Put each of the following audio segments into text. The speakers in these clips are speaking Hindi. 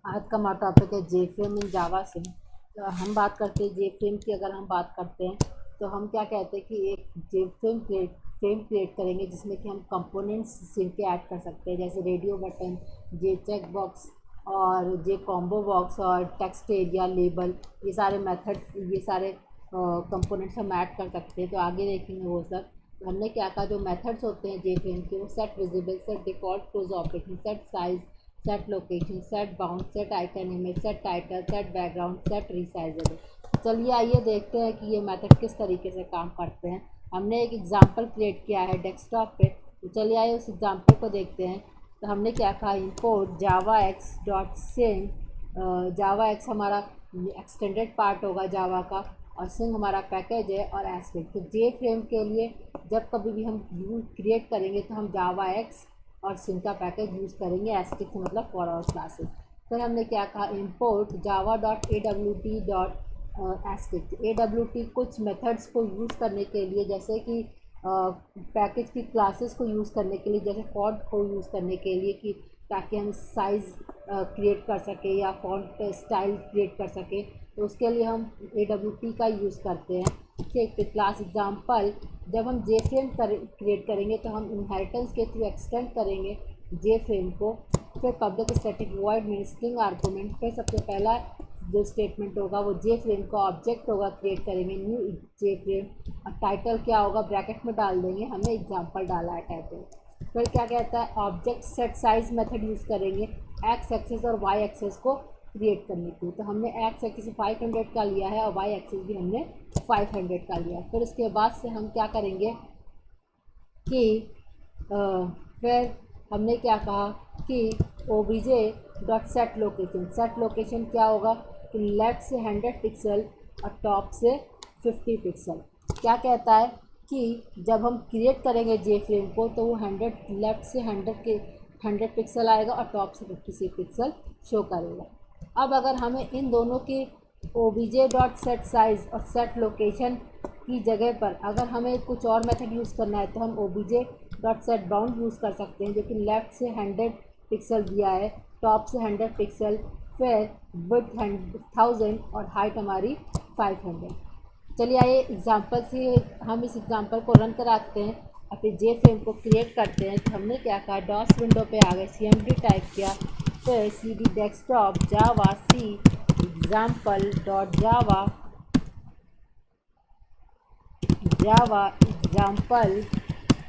आज का हमारा टॉपिक है जे फ्रेम इन जावा से। तो हम बात करते हैं जे फ्रेम की। अगर हम बात करते हैं तो हम क्या कहते हैं कि एक जे फ्रेम क्रिएट करेंगे जिसमें कि हम कंपोनेंट्स सिम के ऐड कर सकते हैं, जैसे रेडियो बटन, जे चेक बॉक्स और जे कॉम्बो बॉक्स और टेक्स्ट एरिया लेबल। ये सारे मेथड्स, ये सारे कंपोनेंट्स हम ऐड कर सकते हैं। तो आगे देखेंगे वो सब। तो हमने क्या कहा, जो मेथड्स होते हैं जे फ्रेम के, वो set visible, set default close operating, set size, set location, set bound, set icon image, set title, set background, set resizable. चलिए आइए देखते हैं कि ये मेथड किस तरीके से काम करते हैं। हमने एक एग्जांपल क्रिएट किया है डेस्कटॉप पे, तो चलिए आइए उस एग्जांपल को देखते हैं। तो हमने क्या कहा, इंपोर्ट जावा एक्स डॉट सिंग। जावा एक्स हमारा एक्सटेंडेड पार्ट होगा जावा का, और सिंग हमारा पैकेज है, और एस्टिक। तो जे फ्रेम के लिए जब कभी भी हम क्रिएट करेंगे तो हम जावा एक्स और सिंग का पैकेज यूज़ करेंगे। एस्टिक से मतलब फॉर आवर क्लासेस। फिर हमने क्या कहा, import Java dot A W T dot asterisk. A W T कुछ मेथड्स को यूज़ करने के लिए, जैसे कि पैकेज की क्लासेस को यूज़ करने के लिए, जैसे फॉन्ट को यूज़ करने के लिए, कि ताकि हम साइज़ क्रिएट कर सकें या फॉन्ट स्टाइल क्रिएट कर सकें। तो उसके लिए हम ए डब्ल्यू टी का यूज़ करते हैं। ठीक है, क्लास एग्जाम्पल जब हम जे फ्रेम क्रिएट करेंगे तो हम इनहेरिटेंस के थ्रू एक्सटेंड करेंगे जे फ्रेम को। फिर पब्लिक स्टैटिक वॉइड में स्ट्रिंग आर्गुमेंट। फिर सबसे पहला जो स्टेटमेंट होगा वो जे फ्रेम का ऑब्जेक्ट होगा, क्रिएट करेंगे न्यू जे फ्रेम। और टाइटल क्या होगा, ब्रैकेट में डाल देंगे, हमने एग्जाम्पल डाला है टाइटल। फिर क्या कहता है, object set size method use करेंगे एक्स एक्सेस और वाई एक्सेस को क्रिएट करने के लिए। तो हमने एक्स एक्सेस 500 का लिया है और वाई एक्सेस भी हमने 500 का लिया। फिर उसके बाद से हम क्या करेंगे कि फिर हमने क्या कहा कि OBJ dot set location. Set location क्या होगा कि लेफ्ट से 100 पिक्सल और टॉप से 50 पिक्सल। क्या कहता है कि जब हम क्रिएट करेंगे जे फ्रेम को तो वो 100 लेफ्ट से 100 पिक्सल आएगा और टॉप से 50 पिक्सल शो करेगा। अब अगर हमें इन दोनों की ओबीजे डॉट सेट साइज और सेट लोकेशन की जगह पर अगर हमें कुछ और मेथड यूज़ करना है तो हम OBJ dot set bound use कर सकते हैं, जो कि लेफ़्ट से 100 पिक्सल दिया है, टॉप से 100 पिक्सल, फिर विड्थ 1000 और हाइट हमारी 500। चलिए आइए एग्जांपल से हम इस एग्जांपल को रन कराते हैं और फिर जे फ्रेम को क्रिएट करते हैं। तो हमने क्या कहा, डॉस विंडो पे आ गए, cmd टाइप किया, फिर cd डेस्कटॉप जावा सी एग्जाम्पल डॉट जावा एग्जाम्पल।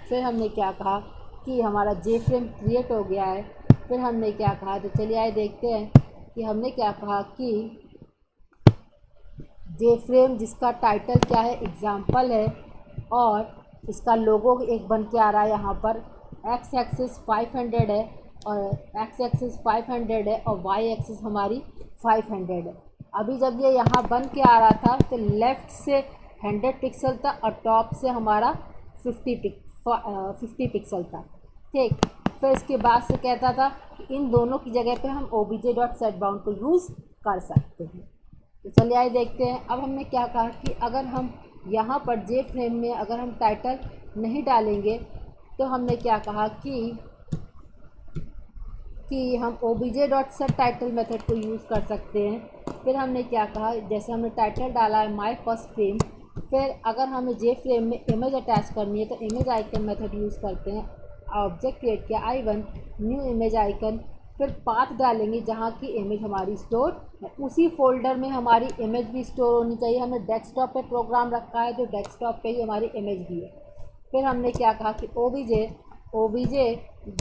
फिर हमने क्या कहा कि हमारा जे फ्रेम क्रिएट हो गया है। फिर हमने क्या कहा, तो चलिए आइए देखते हैं कि हमने क्या कहा कि जे फ्रेम जिसका टाइटल क्या है, एग्जाम्पल है, और इसका लोगो एक बन के आ रहा है यहाँ पर। एक्स एक्सिस 500 है और एक्स एक्सिस 500 है और वाई एक्सिस हमारी 500 है। अभी जब ये यहाँ बन के आ रहा था तो लेफ़्ट से 100 पिक्सल था और टॉप से हमारा 50 पिक्सल था। ठीक, फिर इसके बाद से कहता था कि इन दोनों की जगह पे हम ओबीजे डॉट सेट बाउंड को यूज़ कर सकते हैं। तो चलिए आइए देखते हैं। अब हमने क्या कहा कि अगर हम यहाँ पर जे फ्रेम में अगर हम टाइटल नहीं डालेंगे तो हमने क्या कहा कि हम OBJ dot set title method को यूज़ कर सकते हैं। फिर हमने क्या कहा, जैसे हमने टाइटल डाला है माय फर्स्ट फ्रेम, फिर अगर हमें जे फ्रेम में इमेज अटैच करनी है तो इमेज आइकन मेथड यूज़ करते हैं। ऑब्जेक्ट क्रिएट किया I1 न्यू इमेज आइकन, फिर पाथ डालेंगे जहाँ की इमेज हमारी स्टोर है, उसी फोल्डर में हमारी इमेज भी स्टोर होनी चाहिए। हमने डेस्कटॉप पे प्रोग्राम रखा है तो डेस्कटॉप पे ही हमारी इमेज भी है। फिर हमने क्या कहा कि OBJ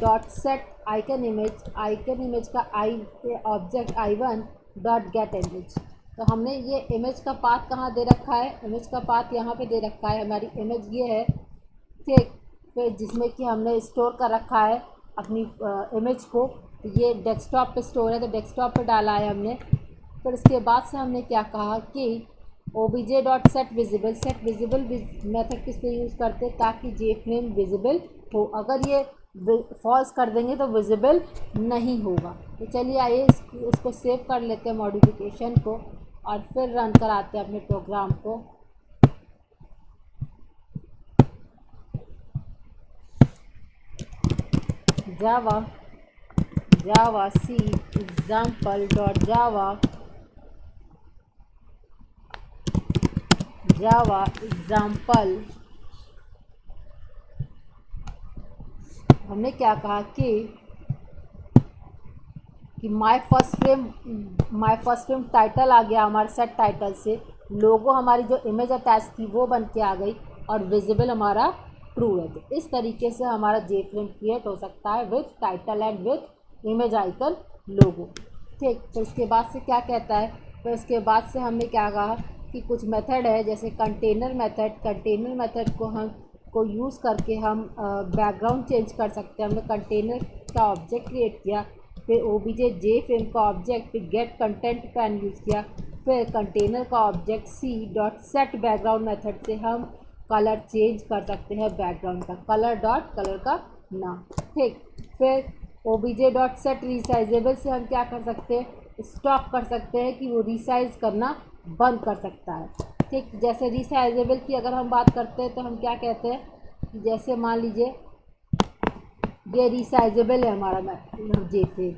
dot set icon image का object I1 dot get image. तो हमने ये इमेज का पाथ कहाँ दे रखा है, इमेज का पाथ यहाँ पे दे रखा है, हमारी इमेज ये है। ठीक, फिर जिसमें कि हमने स्टोर कर रखा है अपनी इमेज को, तो ये डेस्कटॉप पे स्टोर है तो डेस्कटॉप पे डाला है हमने। फिर इसके बाद से हमने क्या कहा कि OBJ dot set visible method किस लिए यूज़ करते हैं, ताकि जे फ्रेम विजिबल हो। अगर ये फॉल्स कर देंगे तो विजिबल नहीं होगा। तो चलिए आइए इसको सेव कर लेते हैं मॉडिफिकेशन को और फिर रन कराते हैं अपने प्रोग्राम को। जावा सी एग्जाम्पल डॉट जावा एग्जाम्पल। हमने क्या कहा कि माय फर्स्ट फ्रेम टाइटल आ गया हमारे सेट टाइटल से, लोगो हमारी जो इमेज अटैच थी वो बन के आ गई और विजिबल हमारा ट्रू है। तो इस तरीके से हमारा जे फ्रेम क्रिएट हो सकता है with title and with image icon logo. ठीक, तो इसके बाद से क्या कहता है, तो इसके बाद से हमने क्या कहा कि कुछ मेथड है जैसे कंटेनर मेथड को यूज़ करके हम बैकग्राउंड चेंज कर सकते हैं। हमने कंटेनर का ऑब्जेक्ट क्रिएट किया, फिर ओबीजे जे फ्रेम का ऑब्जेक्ट, फिर गेट कंटेंट पैन यूज़ किया, फिर कंटेनर का object C dot set background method से हम कलर चेंज कर सकते हैं बैकग्राउंड का, कलर का नाम। ठीक, फिर ओबीजे डॉट सेट रिसाइजेबल से हम क्या कर सकते हैं, स्टॉप कर सकते हैं कि वो रिसाइज करना बंद कर सकता है। ठीक, जैसे रिसाइजेबल की अगर हम बात करते हैं तो हम क्या कहते हैं कि जैसे मान लीजिए ये रिसाइजेबल है हमारा जे फ्रेम,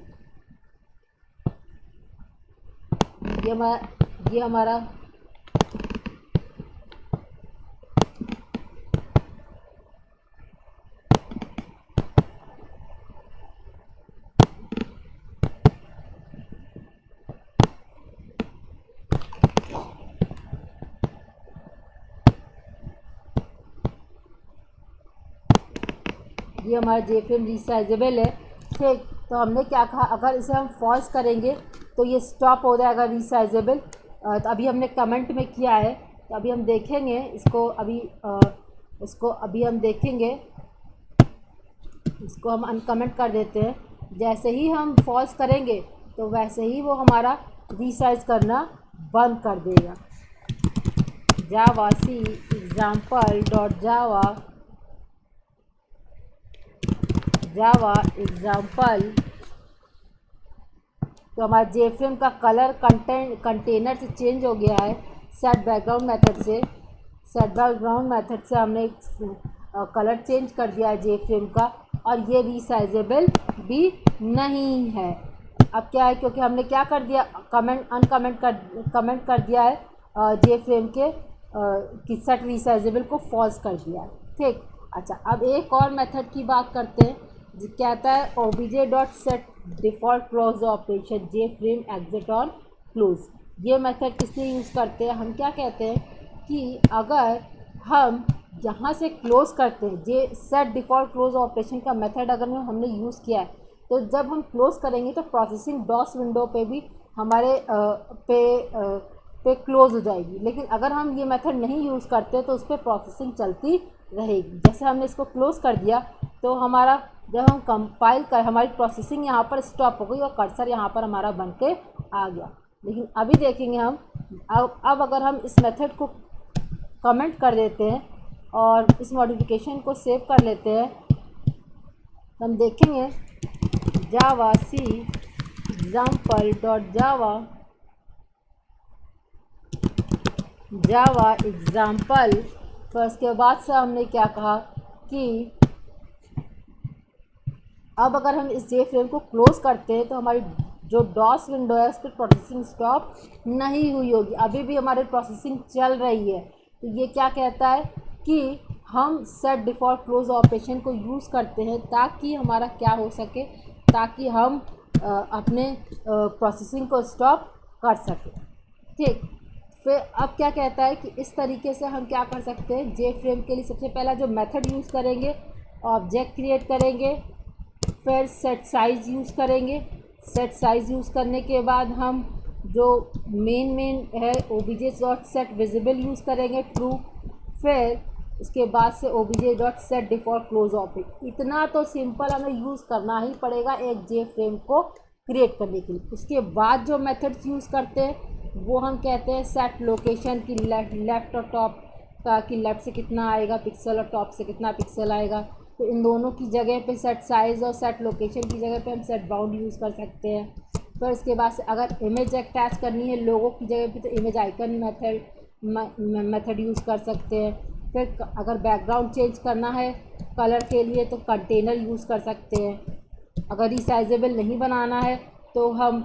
ये हमारा जे फ्रेम रिसाइजेबल है। ठीक, तो हमने क्या कहा, अगर इसे हम फॉल्स करेंगे तो ये स्टॉप हो जाएगा रिसाइजेबल। तो अभी हमने कमेंट में किया है, तो अभी हम देखेंगे इसको, अभी हम देखेंगे, इसको हम अनकमेंट कर देते हैं। जैसे ही हम फॉल्स करेंगे तो वैसे ही वो हमारा रिसाइज करना बंद कर देगा। जावा सी एग्जाम्पल डॉट जावा एग्जाम्पल। तो हमारा जे फ्रेम का कलर कंटेनर से चेंज हो गया है सेट बैकग्राउंड मेथड से हमने कलर चेंज कर दिया है जे फ्रेम का, और ये रिसाइजेबल भी नहीं है। अब क्या है, क्योंकि हमने क्या कर दिया, कमेंट कर दिया है जे फ्रेम के कि सेट रिसाइजेबल को फॉल्स कर दिया है। ठीक, अच्छा, अब एक और मेथड की बात करते हैं जो कहता है OBJ dot set default close operation J frame exit on close. ये मेथड किस लिए यूज़ करते हैं, हम क्या कहते हैं कि अगर हम यहाँ से क्लोज़ करते हैं, जे सेट डिफ़ॉल्ट क्लोज ऑपरेशन का मेथड अगर हमने यूज़ किया है, तो जब हम क्लोज़ करेंगे तो प्रोसेसिंग डॉस विंडो पे भी हमारे पे क्लोज़ हो जाएगी। लेकिन अगर हम ये मेथड नहीं यूज़ करते तो उस पर प्रोसेसिंग चलती रहेगी। जैसे हमने इसको क्लोज़ कर दिया तो हमारा जब हम कंपाइल कर, हमारी प्रोसेसिंग यहाँ पर स्टॉप हो गई और कर्सर यहाँ पर हमारा बन के आ गया। लेकिन अभी देखेंगे हम, अब अगर हम इस मेथड को कमेंट कर देते हैं और इस मॉडिफिकेशन को सेव कर लेते हैं, तो हम देखेंगे जावा सी एग्जाम्पल डॉट जावा एग्जाम्पल। तो इसके बाद से हमने क्या कहा कि अब अगर हम इस जे फ्रेम को क्लोज़ करते हैं तो हमारी जो डॉस विंडो है उस पर प्रोसेसिंग स्टॉप नहीं हुई होगी, अभी भी हमारी प्रोसेसिंग चल रही है। तो ये क्या कहता है कि हम सेट डिफ़ॉल्ट क्लोज ऑपरेशन को यूज़ करते हैं ताकि हमारा क्या हो सके, ताकि हम अपने प्रोसेसिंग को स्टॉप कर सकें। ठीक, फिर अब क्या कहता है कि इस तरीके से हम क्या कर सकते हैं, जे फ्रेम के लिए सबसे पहला जो मेथड यूज़ करेंगे, ऑब्जेक्ट क्रिएट करेंगे, फिर सेट साइज़ यूज़ करेंगे। सेट साइज़ यूज़ करने के बाद हम जो मेन है OBJ dot set visible use करेंगे ट्रू, फिर उसके बाद से OBJ dot set default close operation. इतना तो सिंपल हमें यूज़ करना ही पड़ेगा एक जे फ्रेम को क्रिएट करने के लिए। उसके बाद जो मेथड्स यूज़ करते हैं वो हम कहते हैं सेट लोकेशन की लेफ़्ट और टॉप का, कि लेफ़्ट से कितना आएगा पिक्सल और टॉप से कितना पिक्सल आएगा। तो इन दोनों की जगह पे सेट साइज़ और सेट लोकेशन की जगह पे हम सेट बाउंड यूज़ कर सकते हैं। फिर इसके बाद से अगर इमेज अटैच करनी है लोगों की जगह पे तो इमेज आइकन मेथड यूज़ कर सकते हैं। फिर अगर बैकग्राउंड चेंज करना है कलर के लिए तो कंटेनर यूज़ कर सकते हैं। अगर रिसाइजेबल नहीं बनाना है तो हम